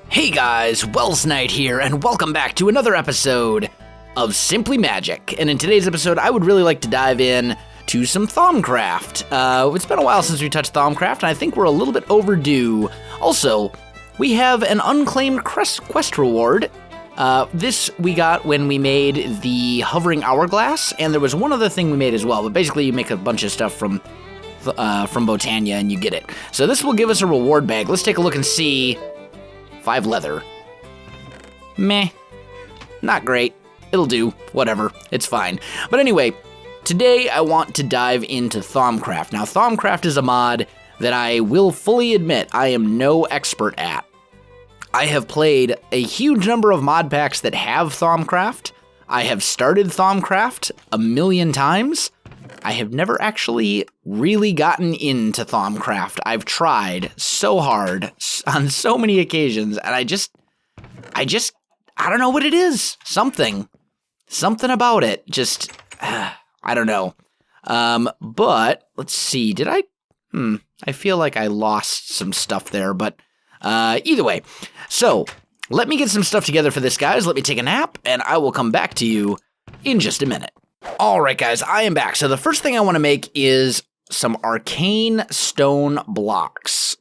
Hey guys, Welsknight here, and welcome back to another episode of SimplyMagic. And in today's episode, I would really like to dive in to some Thaumcraft. It's been a while since we touched Thaumcraft, and I think we're a little bit overdue. Also, we have an unclaimed quest reward. This we got when we made the hovering hourglass, and there was one other thing we made as well, but basically you make a bunch of stuff from Botania and you get it. So this will give us a reward bag. Let's take a look and see. 5 leather. Meh. Not great. It'll do. Whatever. It's fine. But anyway, today I want to dive into Thaumcraft. Now, Thaumcraft is a mod that I will fully admit I am no expert at. I have played a huge number of mod packs that have Thaumcraft. I have started Thaumcraft a million times. I have never actually really gotten into Thaumcraft. I've tried so hard on so many occasions, and I don't know what it is. Something about it. Just, I don't know. But let's see. Did I feel like I lost some stuff there, but either way. So let me get some stuff together for this, guys. Let me take a nap, and I will come back to you in just a minute. Alright guys, I am back. So the first thing I want to make is some arcane stone blocks.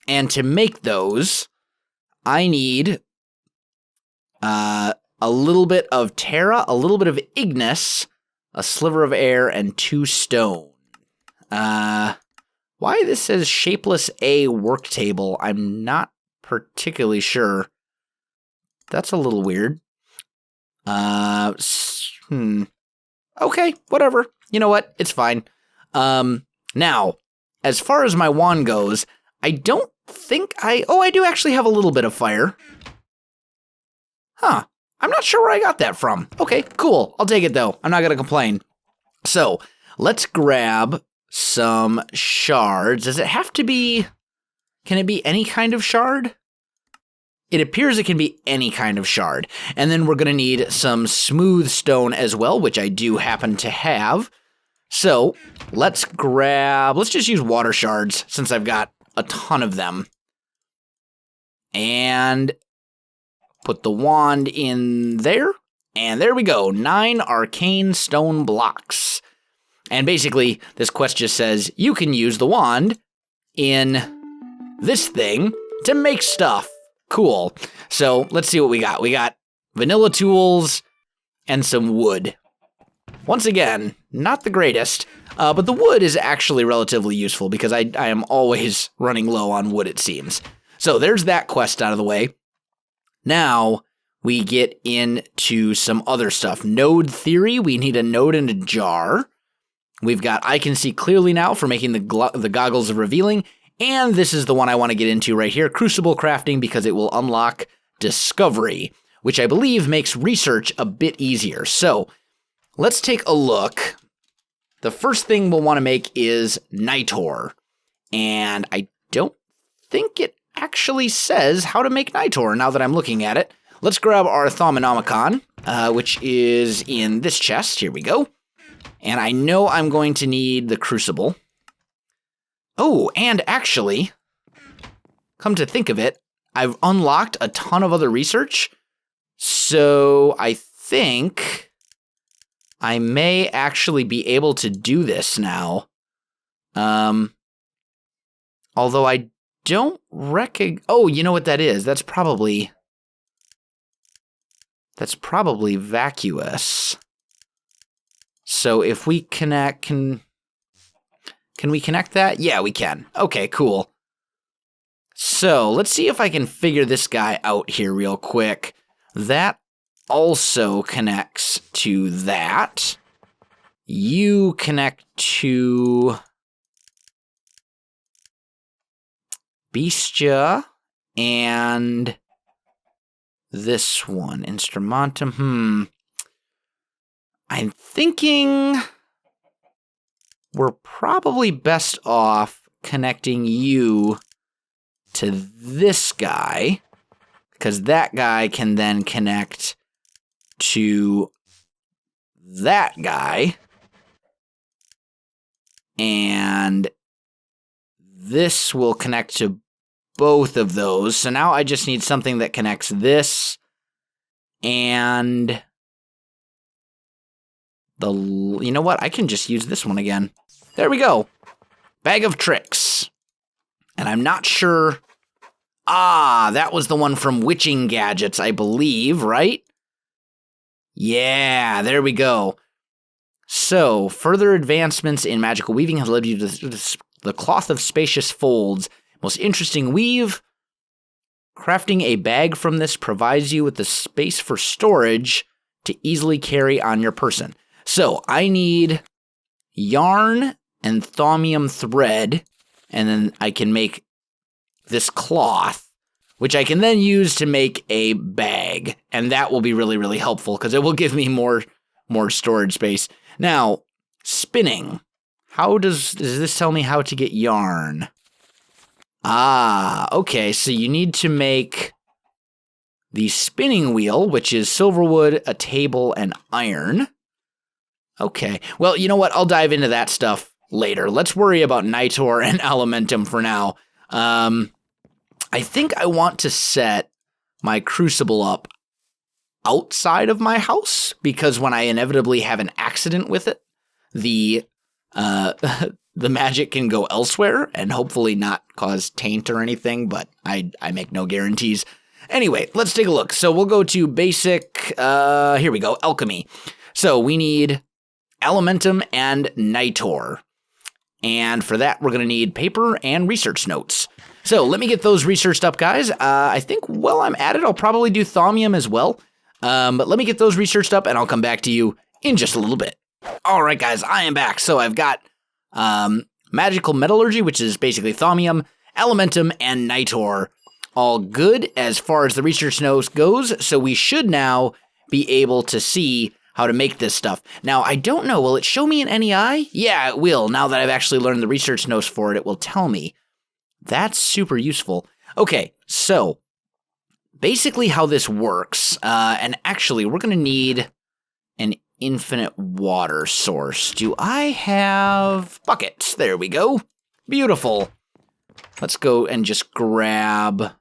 And to make those, I need a little bit of terra, a little bit of ignis, a sliver of air, and 2 stone. Why this says shapeless A work table, I'm not particularly sure. That's a little weird. Okay, whatever. You know what? It's fine. Now, as far as my wand goes, I don't think I do actually have a little bit of fire. Huh. I'm not sure where I got that from. Okay, cool. I'll take it, though. I'm not going to complain. So, let's grab some shards. Does it have to be... Can it be any kind of shard? It appears it can be any kind of shard. And then we're going to need some smooth stone as well, which I do happen to have. So let's just use water shards since I've got a ton of them. And put the wand in there. And there we go, 9 arcane stone blocks. And basically, this quest just says you can use the wand in this thing to make stuff. Cool. So let's see what we got. We got vanilla tools and some wood. Once again, not the greatest, but the wood is actually relatively useful because I am always running low on wood, it seems. So there's that quest out of the way. Now we get into some other stuff. Node theory, we need a node and a jar. We've got I can see clearly now for making the goggles of revealing. And this is the one I want to get into right here, crucible crafting, because it will unlock discovery, which I believe makes research a bit easier. So let's take a look. The first thing we'll want to make is Nitor. And I don't think it says how to make Nitor now that I'm looking at it. Let's grab our Thaumanomicon, which is in this chest. Here we go. And I know I'm going to need the crucible. Oh, and actually, come to think of it, I've unlocked a ton of other research, so I think I may actually be able to do this now. Although I don't oh, you know what that is? That's probably vacuous. So if we connect, Can we connect that? Yeah, we can. Okay, cool. So let's see if I can figure this guy out here real quick. That also connects to that. You connect to Bestia and this one, Instrumentum. I'm thinking we're probably best off connecting you to this guy, because that guy can then connect to that guy, and this will connect to both of those. So now I just need something that connects this and you know what? I can just use this one again. There we go. Bag of Tricks. And I'm not sure. That was the one from Witching Gadgets, I believe, right? Yeah, there we go. So, further advancements in magical weaving have led you to the Cloth of Spacious Folds. Most interesting weave. Crafting a bag from this provides you with the space for storage to easily carry on your person. So, I need yarn and thaumium thread, and then I can make this cloth, which I can then use to make a bag, and that will be really, really helpful because it will give me more storage space. Now, spinning. Does this tell me how to get yarn? Okay, so you need to make the spinning wheel, which is silverwood, a table, and iron. Okay, well, you know what? I'll dive into that stuff later. Let's worry about Nitor and Elementum for now. I think I want to set my crucible up outside of my house, because when I inevitably have an accident with it, the magic can go elsewhere and hopefully not cause taint or anything, but I make no guarantees. Anyway, let's take a look. So we'll go to basic, here we go, alchemy. So we need Elementum and Nitor. And for that, we're going to need paper and research notes. So let me get those researched up, guys. I think while I'm at it, I'll probably do thaumium as well. But let me get those researched up, and I'll come back to you in just a little bit. All right, guys, I am back. So I've got magical metallurgy, which is basically thaumium, Elementum, and Nitor. All good as far as the research notes goes. So we should now be able to see how to make this stuff. Now, I don't know, will it show me an NEI? Yeah, it will. Now that I've actually learned the research notes for it, it will tell me. That's super useful. Okay, so basically how this works, and actually we're going to need an infinite water source. Do I have buckets? There we go. Beautiful. Let's go and just grab...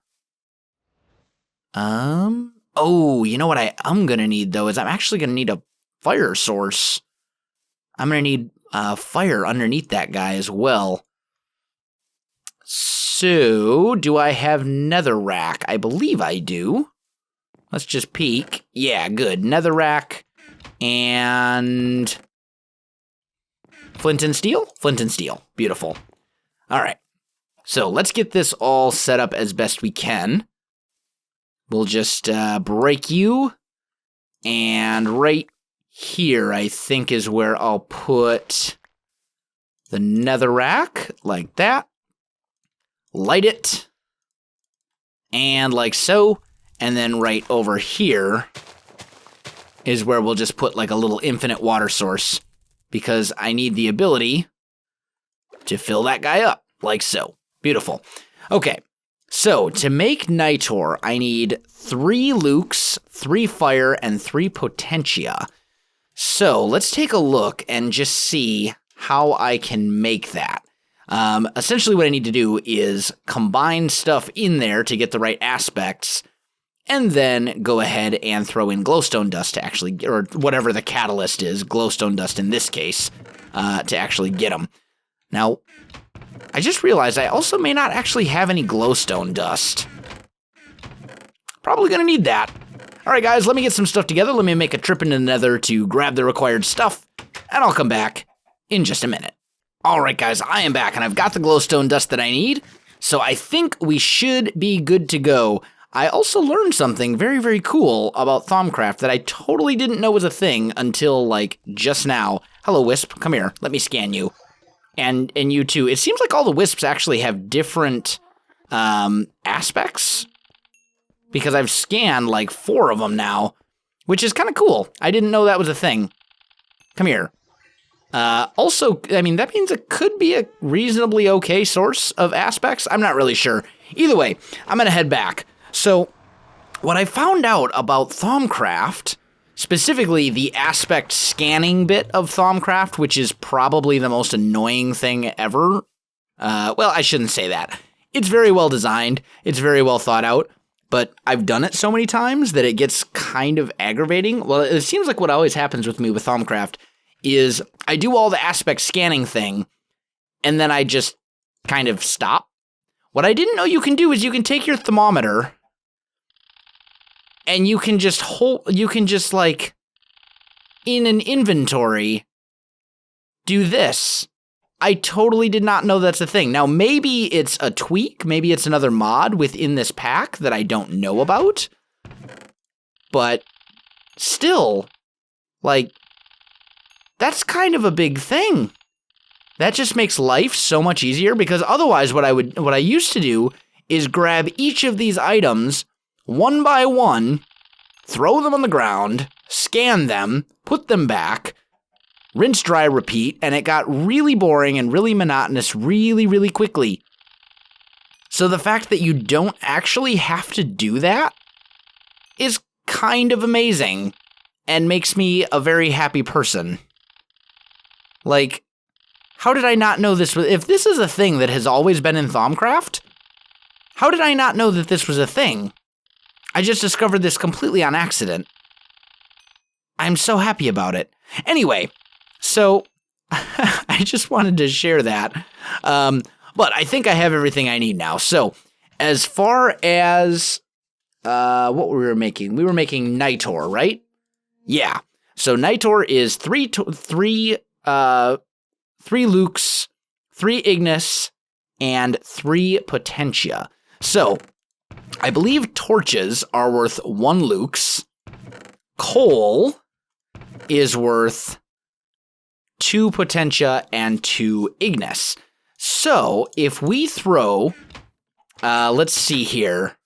Oh, you know what I'm going to need, though, is I'm actually going to need a fire source. I'm going to need fire underneath that guy as well. So, do I have netherrack? I believe I do. Let's just peek. Yeah, good. Netherrack and flint and steel? Flint and steel. Beautiful. All right. So, let's get this all set up as best we can. We'll just break you, and right here, I think, is where I'll put the netherrack, like that. Light it, and like so, and then right over here is where we'll just put like a little infinite water source, because I need the ability to fill that guy up, like so. Beautiful. Okay. So, to make Nitor, I need 3 Lukes, 3 Fire, and 3 Potentia. So, let's take a look and just see how I can make that. Essentially what I need to do is combine stuff in there to get the right aspects, and then go ahead and throw in glowstone dust to actually, or whatever the catalyst is, glowstone dust in this case, to actually get them. Now, I just realized I also may not actually have any glowstone dust. Probably gonna need that. Alright guys, let me get some stuff together. Let me make a trip into the nether to grab the required stuff, and I'll come back in just a minute. Alright guys, I am back, and I've got the glowstone dust that I need, so I think we should be good to go. I also learned something very, very cool about Thaumcraft that I totally didn't know was a thing until, like, just now. Hello, Wisp. Come here. Let me scan you. And you too. It seems like all the wisps actually have different aspects, because I've scanned like 4 of them now, which is kind of cool. I didn't know that was a thing. Come here. Also, I mean, that means it could be a reasonably okay source of aspects. I'm not really sure. Either way, I'm going to head back. So, what I found out about Thaumcraft, specifically the aspect scanning bit of Thaumcraft, which is probably the most annoying thing ever. Well, I shouldn't say that. It's very well designed. It's very well thought out. But I've done it so many times that it gets kind of aggravating. Well, it seems like what always happens with me with Thaumcraft is I do all the aspect scanning thing, and then I just kind of stop. What I didn't know you can do is you can take your thermometer, and you can just like, in an inventory, do this. I totally did not know that's a thing. Now, maybe it's a tweak. Maybe it's another mod within this pack that I don't know about. But still, like, that's kind of a big thing. That just makes life so much easier, because otherwise what I used to do is grab each of these items one by one, throw them on the ground, scan them, put them back, rinse, dry, repeat, and it got really boring and really monotonous really, really quickly. So the fact that you don't actually have to do that is kind of amazing and makes me a very happy person. Like, how did I not know this? If this is a thing that has always been in Thaumcraft, how did I not know that this was a thing? I just discovered this completely on accident. I'm so happy about it. Anyway, so I just wanted to share that. But I think I have everything I need now. So as far as what we were making Nitor, right? Yeah. So Nitor is three Lukes, 3 Ignis, and 3 Potentia. So I believe torches are worth 1 Lukes. Coal is worth 2 Potentia and 2 Ignis. So if we throw, let's see here.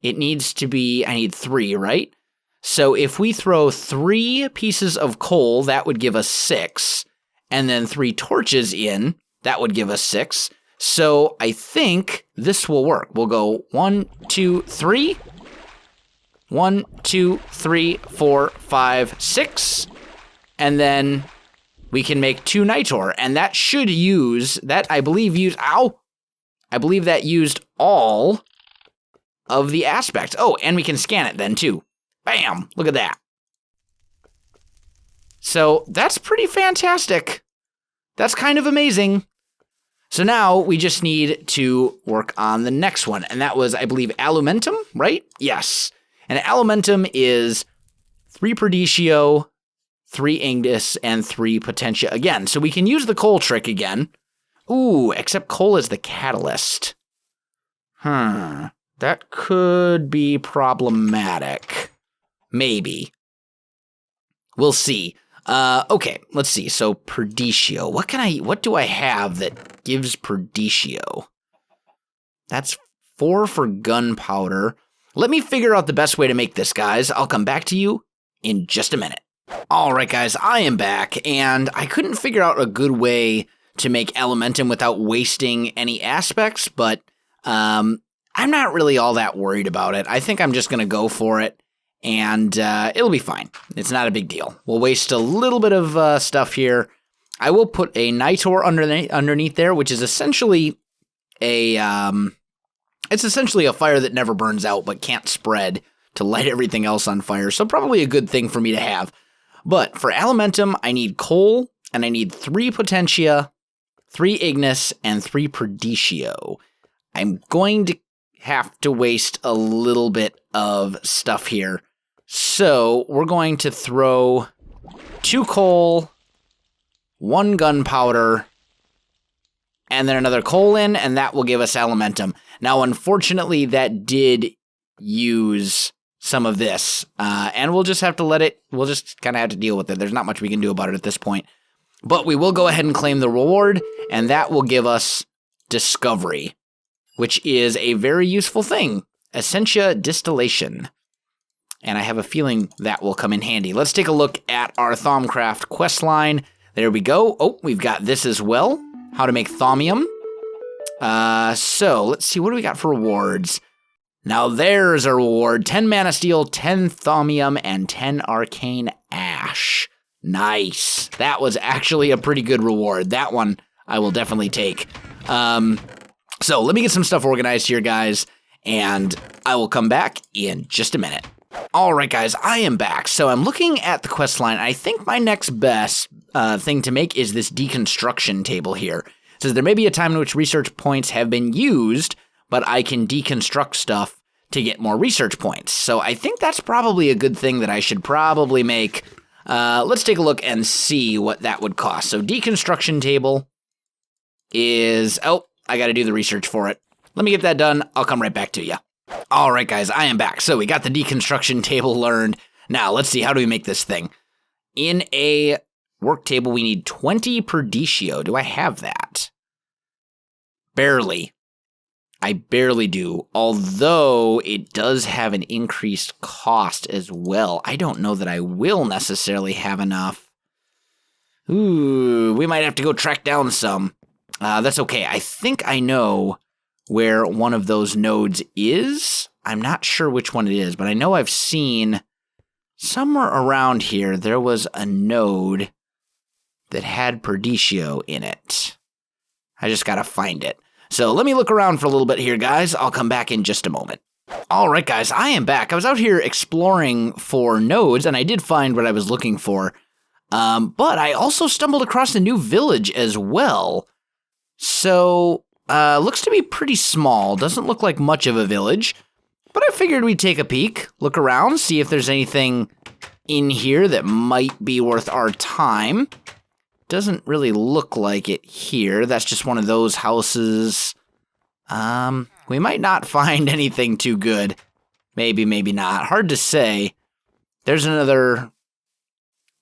It needs to be, I need 3, right? So if we throw 3 pieces of coal, that would give us 6. And then 3 torches in, that would give us 6. So I think this will work. We'll go 1, 2, 3. 1, 2, 3, 4, 5, 6. And then we can make 2 Nitor. And that should use, I believe that used all of the aspects. Oh, and we can scan it then too. Bam! Look at that. So that's pretty fantastic. That's kind of amazing. So now we just need to work on the next one. And that was, I believe, Alumentum, right? Yes. And Alumentum is 3 Perdicio, 3 Ignis, and 3 Potentia again. So we can use the coal trick again. Ooh, except coal is the catalyst. That could be problematic. Maybe. We'll see. Okay, let's see. So Perdicio. What do I have that gives Perdicio? That's 4 for gunpowder. Let me figure out the best way to make this, guys. I'll come back to you in just a minute. All right, guys, I am back, and I couldn't figure out a good way to make Alumentum without wasting any aspects, but I'm not really all that worried about it. I think I'm just going to go for it, and it'll be fine. It's not a big deal. We'll waste a little bit of stuff here. I will put a Nitor underneath there, which is essentially it's essentially a fire that never burns out but can't spread to light everything else on fire, so probably a good thing for me to have. But for Alumentum, I need coal, and I need 3 Potentia, 3 Ignis, and 3 Perdicio. I'm going to have to waste a little bit of stuff here. So we're going to throw 2 coal, 1 gunpowder, and then another coal in, and that will give us Alumentum. Now, unfortunately, that did use some of this, and we'll just have to we'll just kind of have to deal with it. There's not much we can do about it at this point. But we will go ahead and claim the reward, and that will give us Discovery, which is a very useful thing. Essentia Distillation. And I have a feeling that will come in handy. Let's take a look at our Thaumcraft questline. There we go. Oh, we've got this as well. How to make Thaumium. So, let's see. What do we got for rewards? Now there's a reward. 10 Mana Steel, 10 Thaumium, and 10 Arcane Ash. Nice. That was actually a pretty good reward. That one I will definitely take. So So let me get some stuff organized here, guys, and I will come back in just a minute. All right, guys, I am back. So I'm looking at the quest line. I think my next best thing to make is this deconstruction table here. It says there may be a time in which research points have been used, but I can deconstruct stuff to get more research points. So I think that's probably a good thing that I should probably make. Let's take a look and see what that would cost. So deconstruction table is, oh, I got to do the research for it. Let me get that done. I'll come right back to you. All right, guys, I am back. So we got the deconstruction table learned. Now, let's see, how do we make this thing? In a work table, we need 20 per decio. Do I have that? Barely. I barely do, although it does have an increased cost as well. I don't know that I will necessarily have enough. Ooh, we might have to go track down some. That's okay. I think I know where one of those nodes is. I'm not sure which one it is, but I know I've seen somewhere around here there was a node that had Perdicio in it. I just gotta find it. So let me look around for a little bit here, guys. I'll come back in just a moment. All right, guys, I am back. I was out here exploring for nodes, and I did find what I was looking for. But I also stumbled across a new village as well. So, looks to be pretty small. Doesn't look like much of a village. But I figured we'd take a peek, look around, see if there's anything in here that might be worth our time. Doesn't really look like it here. That's just one of those houses. We might not find anything too good. Maybe, maybe not. Hard to say. There's another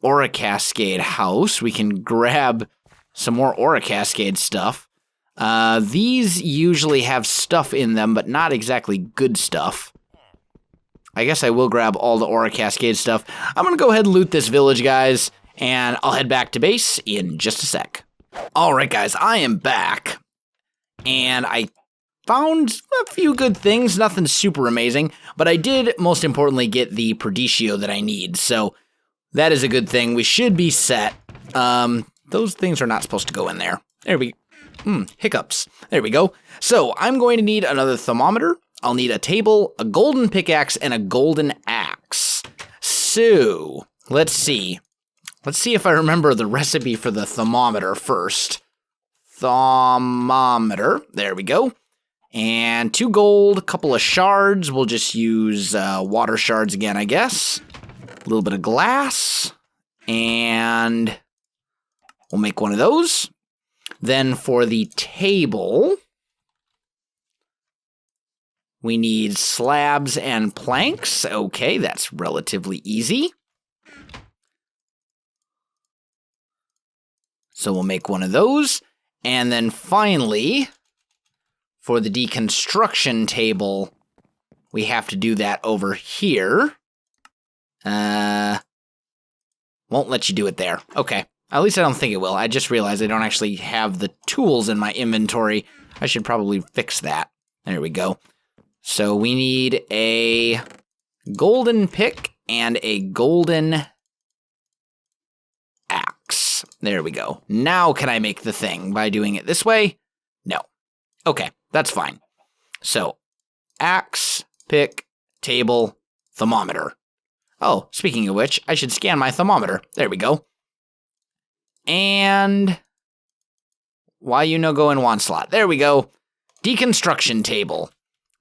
Aura Cascade house. We can grab some more Aura Cascade stuff. These usually have stuff in them, but not exactly good stuff. I guess I will grab all the Aura Cascade stuff. I'm going to go ahead and loot this village, guys, and I'll head back to base in just a sec. All right, guys, I am back, and I found a few good things, nothing super amazing, but I did, most importantly, get the Perdicio that I need, so that is a good thing. We should be set. Those things are not supposed to go in there. There we go. Hiccups. There we go. So I'm going to need another thermometer. I'll need a table, a golden pickaxe, and a golden axe. So let's see. Let's see if I remember the recipe for the thermometer first. Thermometer. There we go. And 2 gold, a couple of shards. We'll just use water shards again, I guess. A little bit of glass. And we'll make one of those. Then for the table, we need slabs and planks. Okay, that's relatively easy. So we'll make one of those. And then finally, for the deconstruction table, we have to do that over here. Won't let you do it there. Okay. At least I don't think it will. I just realized I don't actually have the tools in my inventory. I should probably fix that. There we go. So we need a golden pick and a golden axe. There we go. Now can I make the thing by doing it this way? No. Okay, that's fine. So, axe, pick, table, thermometer. Oh, speaking of which, I should scan my thermometer. There we go. And why you no go in one slot? There we go. Deconstruction table.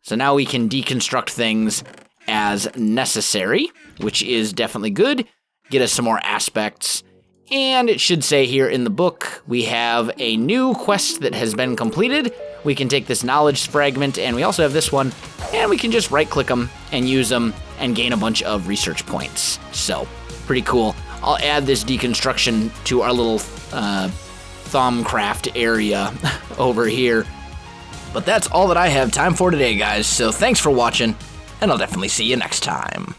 So now we can deconstruct things as necessary, which is definitely good. Get us some more aspects. And it should say here in the book, we have a new quest that has been completed. We can take this knowledge fragment, and we also have this one, and we can just right-click them and use them and gain a bunch of research points. So, pretty cool. I'll add this deconstruction to our little Thaumcraft area over here. But that's all that I have time for today, guys. So thanks for watching, and I'll definitely see you next time.